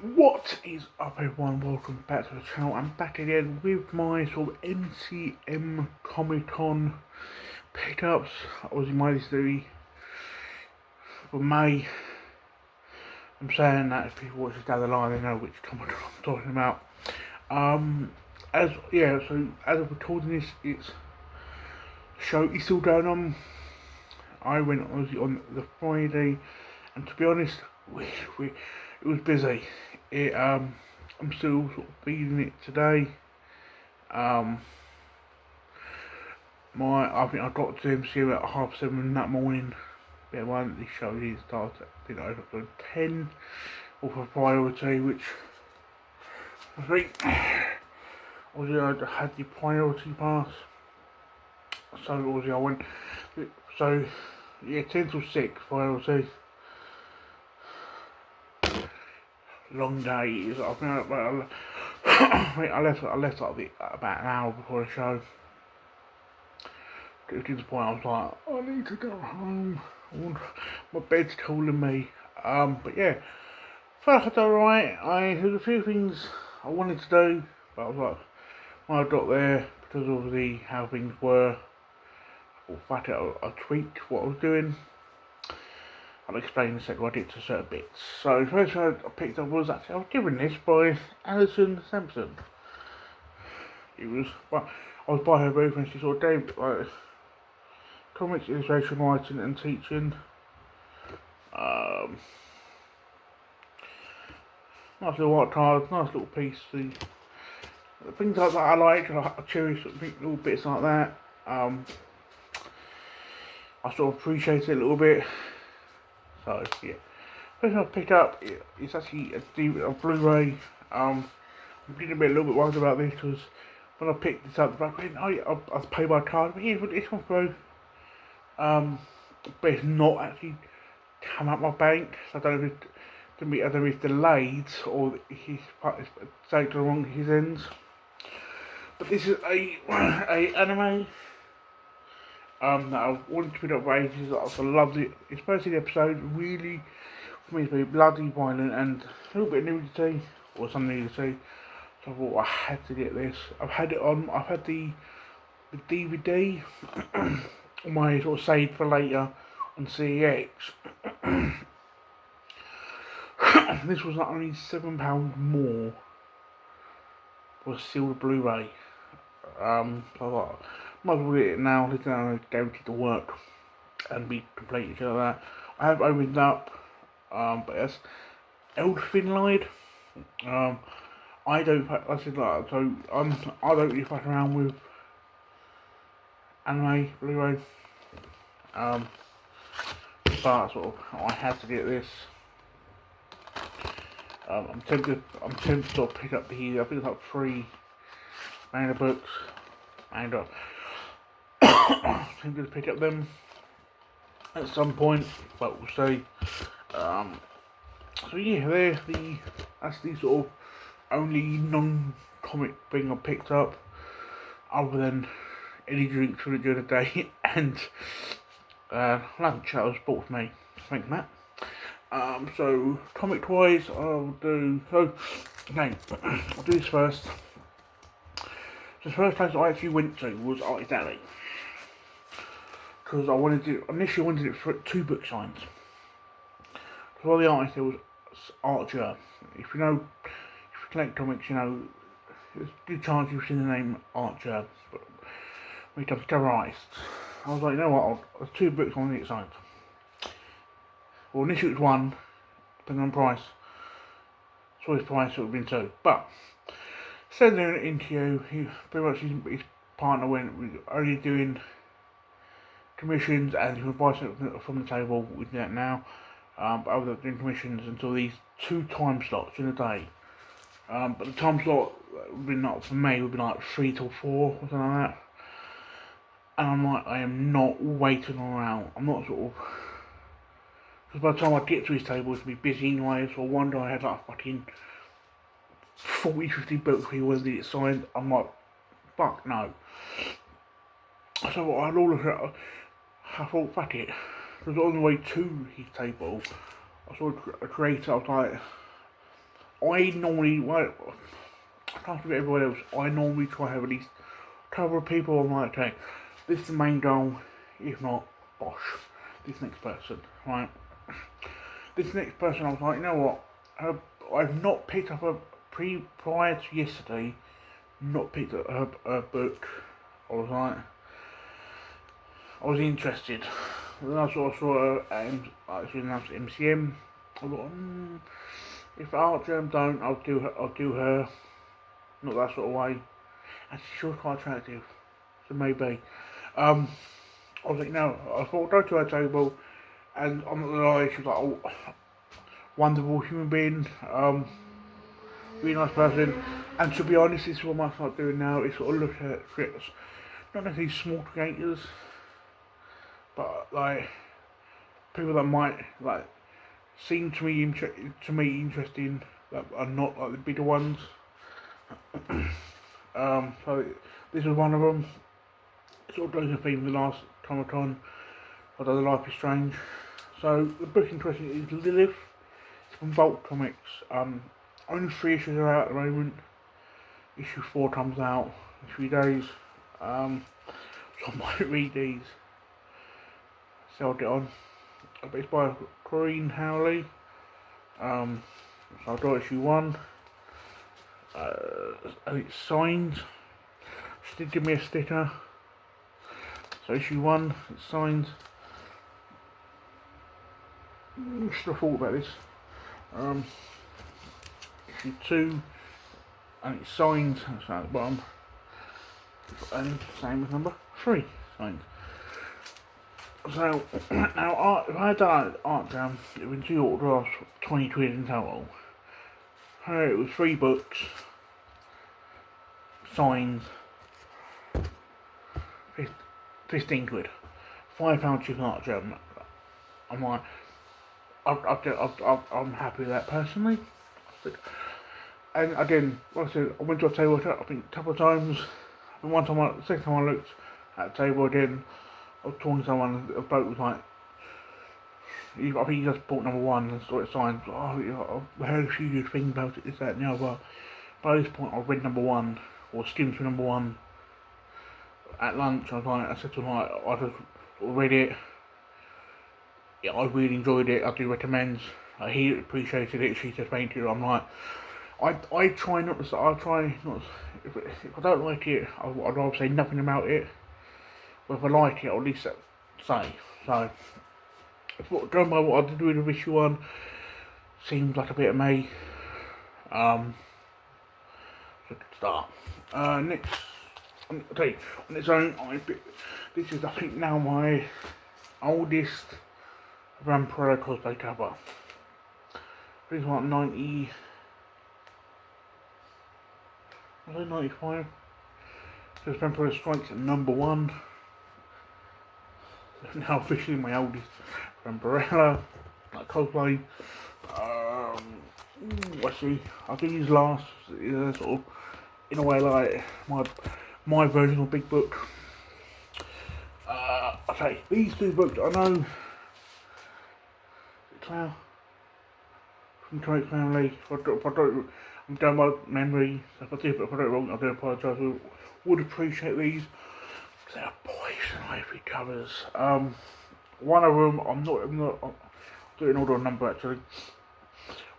What is up, everyone? Welcome back to the channel. I'm back again with my sort of MCM Comic-Con pickups. Obviously my history for May. I'm saying that if people watch this down the line, they know which Comic-Con I'm talking about. So as of recording this, it's show is still going on. I went obviously on the Friday, and to be honest, it was busy. I'm still sort of feeling it today. I think I got to MCM at 7:30 that morning. Yeah, one the show didn't start at 10 or for priority, which I think obviously I had the priority pass. So obviously I went. So yeah, 10 till 6 priority. Long days. I left like about an hour before the show. To the point I was like, I need to go home. My bed's calling me. But yeah, felt like I did alright. There's a few things I wanted to do, but I was like, when I got there, because of how things were, I thought I tweaked what I was doing. I'll explain in a second what I did to certain bits. So the first one I picked up was actually, I was given this by Alison Sampson. I was by her booth and she sort of gave comics, illustration, writing and teaching. Nice little white card, nice little piece. The things like that I like, I cherish little bits like that. I sort of appreciate it a little bit. So yeah, first one I picked up, it's actually a Blu-ray. I'm getting a little bit worried about this because when I picked this up, I paid by card, but yeah, it's gone through. But it's not actually come out my bank. So I don't know if it's delayed or he's taken along his ends. But this is a anime that I've wanted to pick up for ages. I loved it, especially the episode. Really, for me, it's very bloody, violent, and a little bit of nudity or some nudity. So I thought I had to get this. I've had the DVD on my sort of saved for later on CEX. This was not only £7 more for a sealed Blu-ray. So I thought, might as well get it now, let it guaranteed to work and be completed like that. I have opened up, but it's Finlide. I don't really fuck around with anime Blu-ray. But sort of, I had to get this. I'm tempted to sort of pick up I think it's like 3 manga books, and I'm tempted to pick up them at some point, but we'll see. So yeah, that's the sort of only non-comic thing I picked up, other than any drinks during the day and lunch that was bought for me. Thanks, Matt. So comic wise, I'll do this first. The first place I actually went to was Artist Alley, because initially wanted it for 2 book signs. So the artist, there was Archer. If you collect comics, there's a good chance you've seen the name Archer. But when it comes to artists, I was like, you know what, there's 2 books on the side. Well, initially it was 1, depending on price. So his price would have been 2. But sending an interview, his partner went only doing commissions, and he would buy something from the table. We do that now. But I was doing commissions until these 2 time slots in a day. But the time slot would be not for me, would be like 3 till 4 or something like that. And I'm like, I am not waiting around. I'm not sort of, because by the time I get to his table, it's be busy anyway. So one day I had like fucking 40-50 books he wanted it signed. I'm like, fuck no. So I had all of it. I thought, fuck it. Because on the way to his table, I saw a creator. I was like, I normally, well, I can't forget everyone else, I normally try to have at least a couple of people on my take. This is the main goal, if not, bosh, this next person, right? This next person, I was like, you know what, I've not picked up prior to yesterday, not picked up a book. I was like, I was interested. And then I sort of saw her actually announced MCM. I thought, if Art Germ don't, I'll do her. Not that sort of way. And she was quite attractive, so maybe. I was like, no. I thought, go to her table, and I'm not gonna lie, she was like, oh, wonderful human being. Really nice person. And to be honest, this is what I might start doing now. Is sort of look at scripts, not necessarily small creators, but like people that might like seem to me interesting, that are not like the bigger ones. So this was one of them. Sort of doing a theme the last Comic Con. I done the Life is Strange. So the book in question is Lilith. It's from Vault Comics. Only 3 issues are out at the moment. Issue 4 comes out in 3 days. So I might read these. See how I get on. But it's by Corinne Howley. So I'll do issue 1. And it's signed. She did give me a sticker. So issue 1, it's signed. Should have thought about this. Issue 2, and it's signed. That's at the bottom. And same as number 3, signed. So now, if I had done Art Jam, it would be 2 autographs, 20 quid in total. It was 3 books, signed, 15 quid, £5 cheap Art Jam. I'm like, I'm happy with that personally. And again, like I said, I went to a table, I think a couple of times. And one time, the second time I looked at the table again, I was talking to someone, a bloke was like, I think he just bought number 1 and saw it signed. Oh, I heard a few good things about it, this, that, and the other. By this point, I read number 1, or skimmed through number 1 at lunch. I said to him, I just sort of read it. Yeah, I really enjoyed it. I do recommend. He appreciated it. She said thank you. I'm like, I try not to. I try not. If I don't like it, I'd rather say nothing about it. But if I like it, I'll at least say. So, going by what I did with the issue 1, seems like a bit of me. So good start. Next, okay, on its own, this is I think now my oldest Vampire cosplay cover. This is like 90. Was it 95? This Vampire Strikes at number 1. Now officially my oldest Vampirella, like cosplay. Let's see. I think his last is sort of, in a way, like my version of Big Book. Okay, these 2 books I know. Claire from Comic Family. If I don't, I'm down by memory. So if I do it wrong, I do apologise. I would appreciate these. They're poison ivy covers. One of them, I'm doing order of number actually.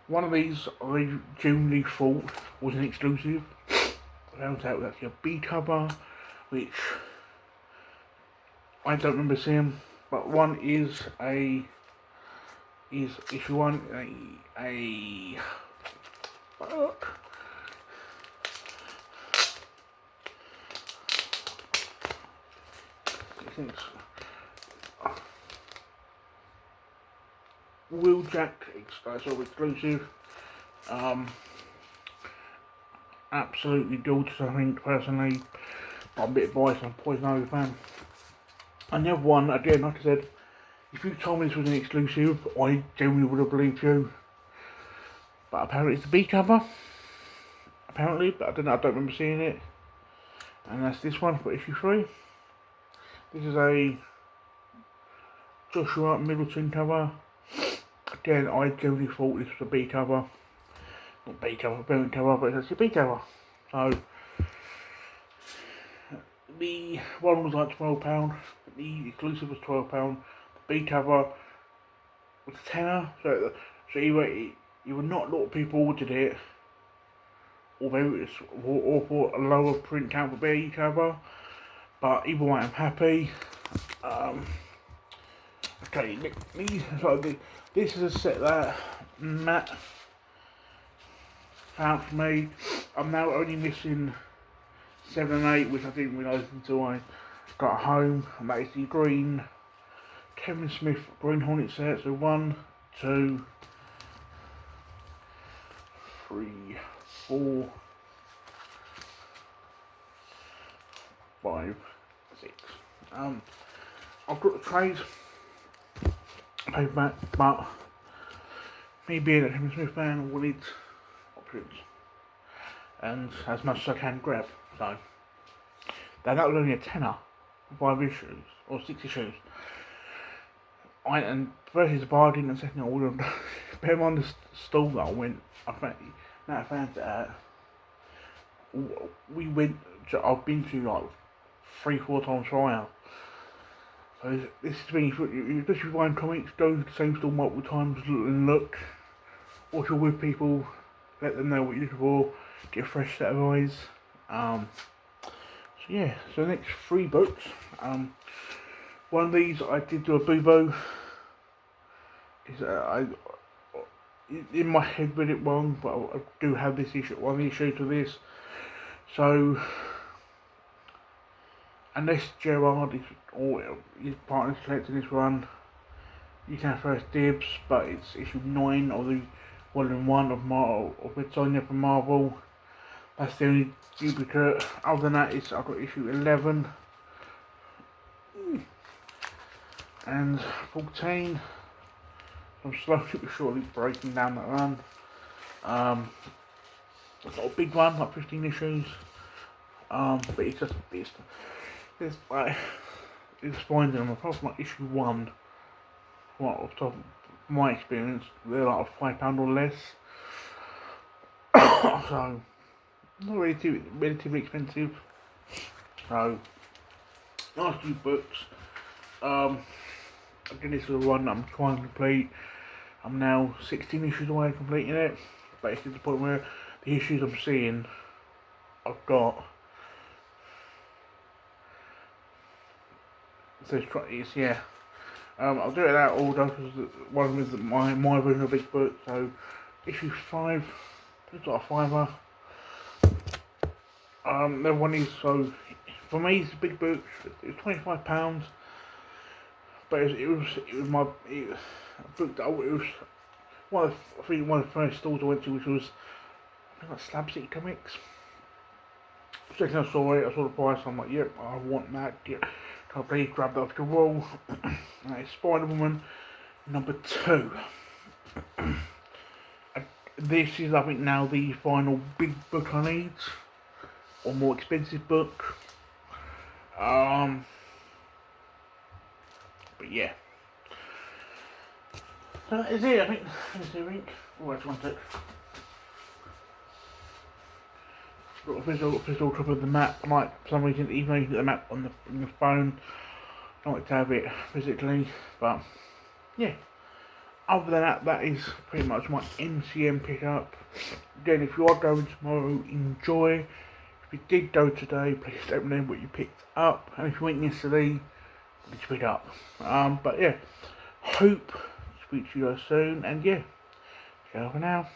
One of these I genuinely thought was an exclusive. I found out it was actually a B cover, which I don't remember seeing. But one is issue 1 a book. Wheeljack, sort of exclusive. Absolutely gorgeous, I think, personally. I'm a bit biased, I'm a Poison Ivy fan. And the other one, again, like I said, if you told me this was an exclusive, I genuinely would have believed you. But apparently it's a B cover. Apparently, but I don't remember seeing it. And that's this one for issue 3. This is a Joshua Middleton cover. Again, I genuinely thought this was a B cover. not B cover, parent cover, but it's actually B cover. So the one was like £12, the exclusive was £12, the B cover was a tenner, so either not a lot of people ordered it, or for a lower print count for B cover, but either way I'm happy. Okay, this is a set that Matt found for me. I'm now only missing 7 and 8, which I didn't realise until I got home, and that is the green Kevin Smith Green Hornet set. So 1, 2, 3, 4, 5, 6. I've got the trays, paperback, but me being a Kevin Smith fan, I wanted options, and as much as I can grab. So that was only a tenner for 5 issues or 6 issues. And first is a bargain, and second I would have bear in mind the stall that I went. I found that we went. I've been to like 3-4 times prior. So this is the thing, especially if you're buying comics, go to the same store multiple times and look. Or if you're with people, let them know what you're looking for, get a fresh set of eyes. So yeah, so the next 3 books. One of these I did do a boo-boo. I in my head read it wrong, but I do have this issue, one of the issues with this. So unless Gerard or his partner's collecting this run, you can have first dibs, but it's issue 9 of the volume 1 of Red from Marvel. That's the only duplicate. Other than that, I've got issue 11 and 14. I'm slowly but surely breaking down that run. It's not a big one, like 15 issues. But it's finding them, apart from like issue 1, what off the top of my experience, they're like £5 or less. So not relatively expensive. So nice 2 books. Again, this is a run that I'm trying to complete. I'm now 16 issues away from completing it, but it's to the point where the issues I'm seeing, I've got. So it's yeah. I'll do it in that order because one of them is my version of Big Book. So issue 5, it's got a £5. The one is, so for me it's a Big Book. It's £25, but it was my book that it was one of the first stores I went to, which was I think like Slab City Comics. Second I saw it, I saw the price, I'm like, yep, I want that. Yep. So I please grab that off the wall. That is Spider-Woman number 2. This is, I think, now the final big book I need, or more expensive book. But yeah. So that is it, I think. That's everything. Oh, that's one sec. Got a physical copy of the map. I like, for some reason, even though you get the map on the phone, I like to have it physically. But yeah, other than that, that is pretty much my MCM pickup. Again, if you are going tomorrow, enjoy. If you did go today, please let me know what you picked up. And if you went yesterday, please pick up. But yeah, hope to speak to you guys soon. And yeah, ciao for now.